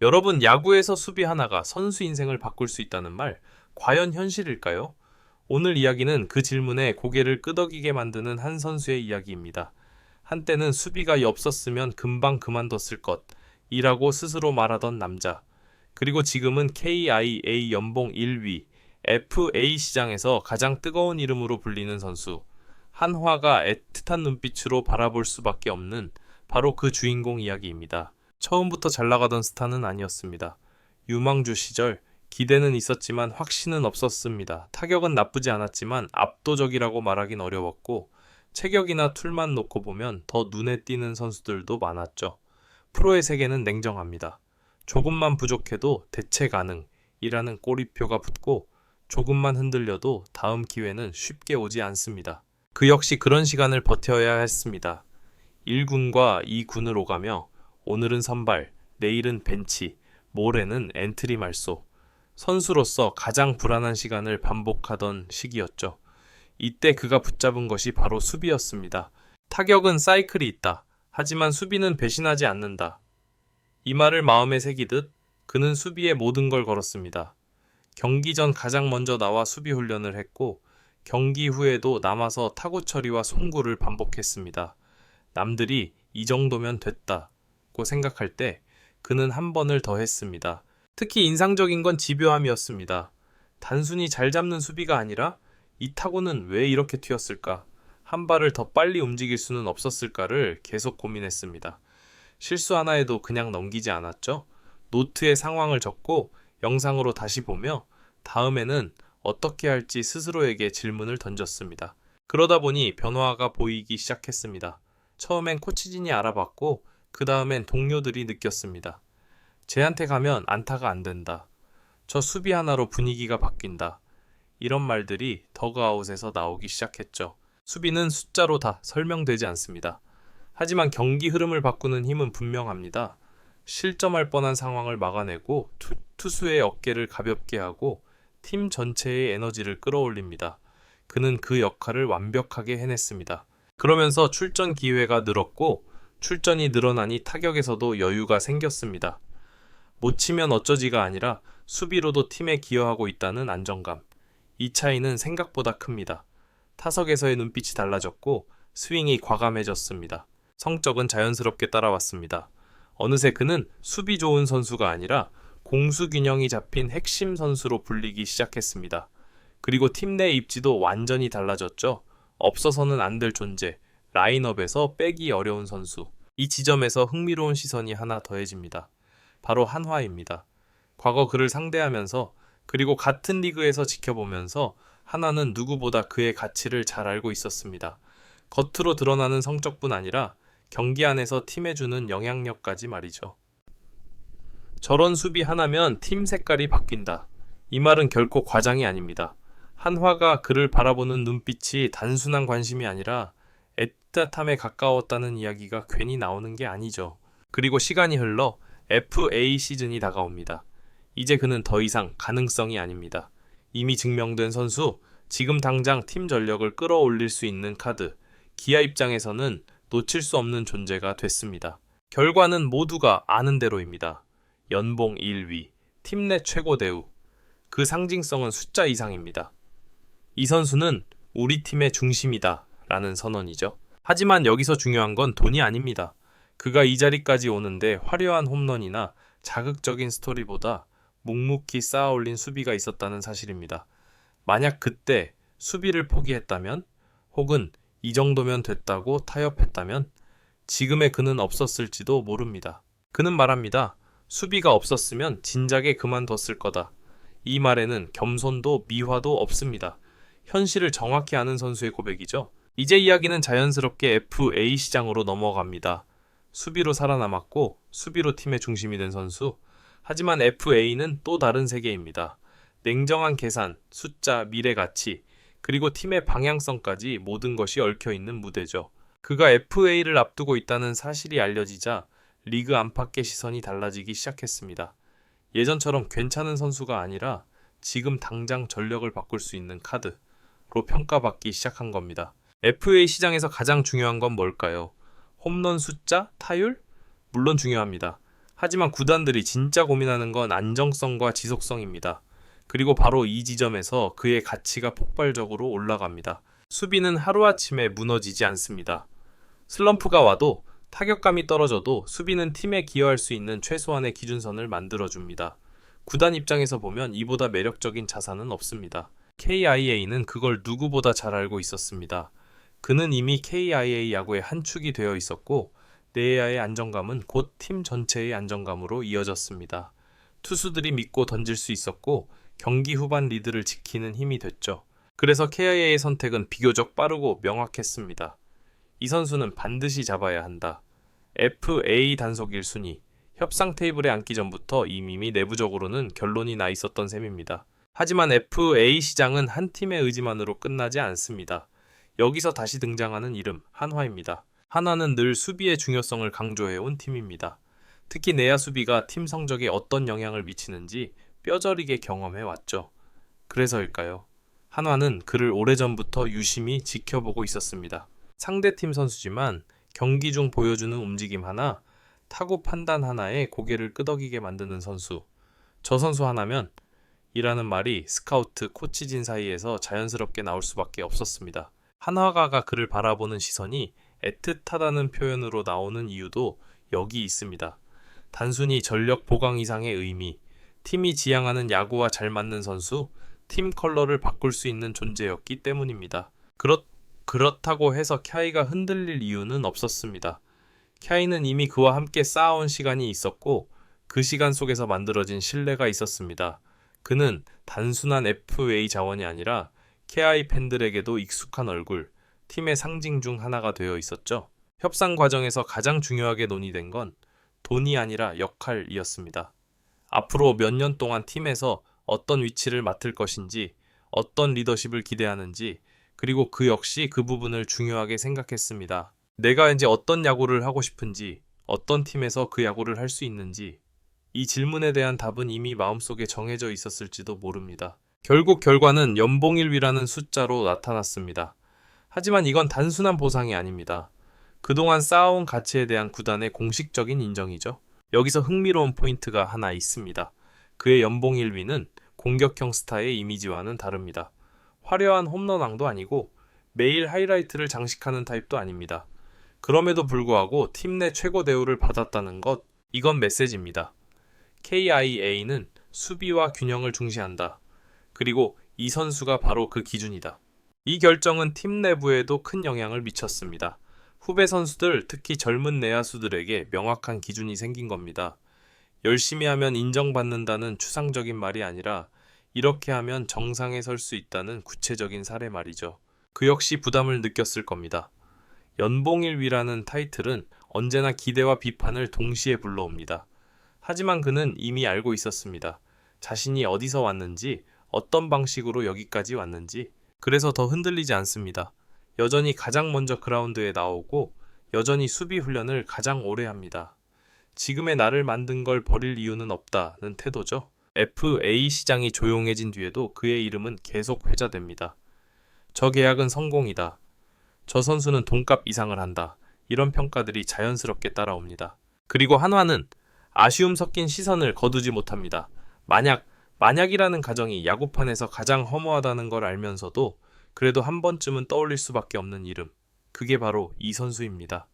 여러분, 야구에서 수비 하나가 선수 인생을 바꿀 수 있다는 말, 과연 현실일까요? 오늘 이야기는 그 질문에 고개를 끄덕이게 만드는 한 선수의 이야기입니다. 한때는 수비가 없었으면 금방 그만뒀을 것이라고 스스로 말하던 남자. 그리고 지금은 KIA 연봉 1위, FA 시장에서 가장 뜨거운 이름으로 불리는 선수. 한화가 애틋한 눈빛으로 바라볼 수밖에 없는 바로 그 주인공 이야기입니다. 처음부터 잘 나가던 스타는 아니었습니다. 유망주 시절 기대는 있었지만 확신은 없었습니다. 타격은 나쁘지 않았지만 압도적이라고 말하긴 어려웠고 체격이나 툴만 놓고 보면 더 눈에 띄는 선수들도 많았죠. 프로의 세계는 냉정합니다. 조금만 부족해도 대체 가능이라는 꼬리표가 붙고 조금만 흔들려도 다음 기회는 쉽게 오지 않습니다. 그 역시 그런 시간을 버텨야 했습니다. 1군과 2군을 오가며 오늘은 선발, 내일은 벤치, 모레는 엔트리 말소. 선수로서 가장 불안한 시간을 반복하던 시기였죠. 이때 그가 붙잡은 것이 바로 수비였습니다. 타격은 사이클이 있다. 하지만 수비는 배신하지 않는다. 이 말을 마음에 새기듯 그는 수비에 모든 걸 걸었습니다. 경기 전 가장 먼저 나와 수비 훈련을 했고 경기 후에도 남아서 타구 처리와 송구를 반복했습니다. 남들이 이 정도면 됐다고 생각할 때 그는 한 번을 더 했습니다. 특히 인상적인 건 집요함이었습니다. 단순히 잘 잡는 수비가 아니라 이 타구는 왜 이렇게 튀었을까? 한 발을 더 빨리 움직일 수는 없었을까를 계속 고민했습니다. 실수 하나에도 그냥 넘기지 않았죠. 노트에 상황을 적고 영상으로 다시 보며 다음에는 어떻게 할지 스스로에게 질문을 던졌습니다. 그러다 보니 변화가 보이기 시작했습니다. 처음엔 코치진이 알아봤고 그 다음엔 동료들이 느꼈습니다. 쟤한테 가면 안타가 안 된다. 저 수비 하나로 분위기가 바뀐다. 이런 말들이 더그아웃에서 나오기 시작했죠. 수비는 숫자로 다 설명되지 않습니다. 하지만 경기 흐름을 바꾸는 힘은 분명합니다. 실점할 뻔한 상황을 막아내고 투수의 어깨를 가볍게 하고 팀 전체의 에너지를 끌어올립니다. 그는 그 역할을 완벽하게 해냈습니다. 그러면서 출전 기회가 늘었고 출전이 늘어나니 타격에서도 여유가 생겼습니다. 못 치면 어쩌지가 아니라 수비로도 팀에 기여하고 있다는 안정감. 이 차이는 생각보다 큽니다. 타석에서의 눈빛이 달라졌고 스윙이 과감해졌습니다. 성적은 자연스럽게 따라왔습니다. 어느새 그는 수비 좋은 선수가 아니라 공수 균형이 잡힌 핵심 선수로 불리기 시작했습니다. 그리고 팀 내 입지도 완전히 달라졌죠. 없어서는 안 될 존재, 라인업에서 빼기 어려운 선수. 이 지점에서 흥미로운 시선이 하나 더해집니다. 바로 한화입니다. 과거 그를 상대하면서 그리고 같은 리그에서 지켜보면서 하나는 누구보다 그의 가치를 잘 알고 있었습니다. 겉으로 드러나는 성적뿐 아니라 경기 안에서 팀에 주는 영향력까지 말이죠. 저런 수비 하나면 팀 색깔이 바뀐다. 이 말은 결코 과장이 아닙니다. 한화가 그를 바라보는 눈빛이 단순한 관심이 아니라 애틋함에 가까웠다는 이야기가 괜히 나오는 게 아니죠. 그리고 시간이 흘러 FA 시즌이 다가옵니다. 이제 그는 더 이상 가능성이 아닙니다. 이미 증명된 선수, 지금 당장 팀 전력을 끌어올릴 수 있는 카드, 기아 입장에서는 놓칠 수 없는 존재가 됐습니다. 결과는 모두가 아는 대로입니다. 연봉 1위, 팀 내 최고 대우, 그 상징성은 숫자 이상입니다. 이 선수는 우리 팀의 중심이다 라는 선언이죠. 하지만 여기서 중요한 건 돈이 아닙니다. 그가 이 자리까지 오는데 화려한 홈런이나 자극적인 스토리보다 묵묵히 쌓아올린 수비가 있었다는 사실입니다. 만약 그때 수비를 포기했다면 혹은 이 정도면 됐다고 타협했다면 지금의 그는 없었을지도 모릅니다. 그는 말합니다. 수비가 없었으면 진작에 그만뒀을 거다. 이 말에는 겸손도 미화도 없습니다. 현실을 정확히 아는 선수의 고백이죠. 이제 이야기는 자연스럽게 FA 시장으로 넘어갑니다. 수비로 살아남았고 수비로 팀의 중심이 된 선수. 하지만 FA는 또 다른 세계입니다. 냉정한 계산, 숫자, 미래 가치, 그리고 팀의 방향성까지 모든 것이 얽혀있는 무대죠. 그가 FA를 앞두고 있다는 사실이 알려지자 리그 안팎의 시선이 달라지기 시작했습니다. 예전처럼 괜찮은 선수가 아니라 지금 당장 전력을 바꿀 수 있는 카드로 평가받기 시작한 겁니다. FA 시장에서 가장 중요한 건 뭘까요? 홈런 숫자? 타율? 물론 중요합니다. 하지만 구단들이 진짜 고민하는 건 안정성과 지속성입니다. 그리고 바로 이 지점에서 그의 가치가 폭발적으로 올라갑니다. 수비는 하루아침에 무너지지 않습니다. 슬럼프가 와도 타격감이 떨어져도 수비는 팀에 기여할 수 있는 최소한의 기준선을 만들어줍니다. 구단 입장에서 보면 이보다 매력적인 자산은 없습니다. KIA는 그걸 누구보다 잘 알고 있었습니다. 그는 이미 KIA 야구의 한 축이 되어 있었고 내야의 안정감은 곧 팀 전체의 안정감으로 이어졌습니다. 투수들이 믿고 던질 수 있었고 경기 후반 리드를 지키는 힘이 됐죠. 그래서 KIA의 선택은 비교적 빠르고 명확했습니다. 이 선수는 반드시 잡아야 한다. FA 단속 1순위. 협상 테이블에 앉기 전부터 이미 내부적으로는 결론이 나 있었던 셈입니다. 하지만 FA 시장은 한 팀의 의지만으로 끝나지 않습니다. 여기서 다시 등장하는 이름, 한화입니다. 한화는 늘 수비의 중요성을 강조해온 팀입니다. 특히 내야 수비가 팀 성적에 어떤 영향을 미치는지 뼈저리게 경험해왔죠. 그래서일까요? 한화는 그를 오래전부터 유심히 지켜보고 있었습니다. 상대팀 선수지만 경기 중 보여주는 움직임 하나, 타구 판단 하나에 고개를 끄덕이게 만드는 선수. 저 선수 하나면 이라는 말이 스카우트, 코치진 사이에서 자연스럽게 나올 수밖에 없었습니다. 한화가가 그를 바라보는 시선이 애틋하다는 표현으로 나오는 이유도 여기 있습니다. 단순히 전력 보강 이상의 의미, 팀이 지향하는 야구와 잘 맞는 선수, 팀 컬러를 바꿀 수 있는 존재였기 때문입니다. 그렇다고 해서 캬이가 흔들릴 이유는 없었습니다. 캬이는 이미 그와 함께 쌓아온 시간이 있었고 그 시간 속에서 만들어진 신뢰가 있었습니다. 그는 단순한 FA 자원이 아니라 캬이 팬들에게도 익숙한 얼굴, 팀의 상징 중 하나가 되어 있었죠. 협상 과정에서 가장 중요하게 논의된 건 돈이 아니라 역할이었습니다. 앞으로 몇 년 동안 팀에서 어떤 위치를 맡을 것인지, 어떤 리더십을 기대하는지, 그리고 그 역시 그 부분을 중요하게 생각했습니다. 내가 이제 어떤 야구를 하고 싶은지, 어떤 팀에서 그 야구를 할 수 있는지, 이 질문에 대한 답은 이미 마음속에 정해져 있었을지도 모릅니다. 결국 결과는 연봉 1위라는 숫자로 나타났습니다. 하지만 이건 단순한 보상이 아닙니다. 그동안 쌓아온 가치에 대한 구단의 공식적인 인정이죠. 여기서 흥미로운 포인트가 하나 있습니다. 그의 연봉 1위는 공격형 스타의 이미지와는 다릅니다. 화려한 홈런왕도 아니고 매일 하이라이트를 장식하는 타입도 아닙니다. 그럼에도 불구하고 팀 내 최고 대우를 받았다는 것, 이건 메시지입니다. KIA는 수비와 균형을 중시한다. 그리고 이 선수가 바로 그 기준이다. 이 결정은 팀 내부에도 큰 영향을 미쳤습니다. 후배 선수들, 특히 젊은 내야수들에게 명확한 기준이 생긴 겁니다. 열심히 하면 인정받는다는 추상적인 말이 아니라 이렇게 하면 정상에 설 수 있다는 구체적인 사례 말이죠. 그 역시 부담을 느꼈을 겁니다. 연봉 1위라는 타이틀은 언제나 기대와 비판을 동시에 불러옵니다. 하지만 그는 이미 알고 있었습니다. 자신이 어디서 왔는지, 어떤 방식으로 여기까지 왔는지. 그래서 더 흔들리지 않습니다. 여전히 가장 먼저 그라운드에 나오고 여전히 수비 훈련을 가장 오래 합니다. 지금의 나를 만든 걸 버릴 이유는 없다는 태도죠. FA 시장이 조용해진 뒤에도 그의 이름은 계속 회자됩니다. 저 계약은 성공이다. 저 선수는 돈값 이상을 한다. 이런 평가들이 자연스럽게 따라옵니다. 그리고 한화는 아쉬움 섞인 시선을 거두지 못합니다. 만약이라는 가정이 야구판에서 가장 허무하다는 걸 알면서도 그래도 한 번쯤은 떠올릴 수밖에 없는 이름. 그게 바로 이 선수입니다.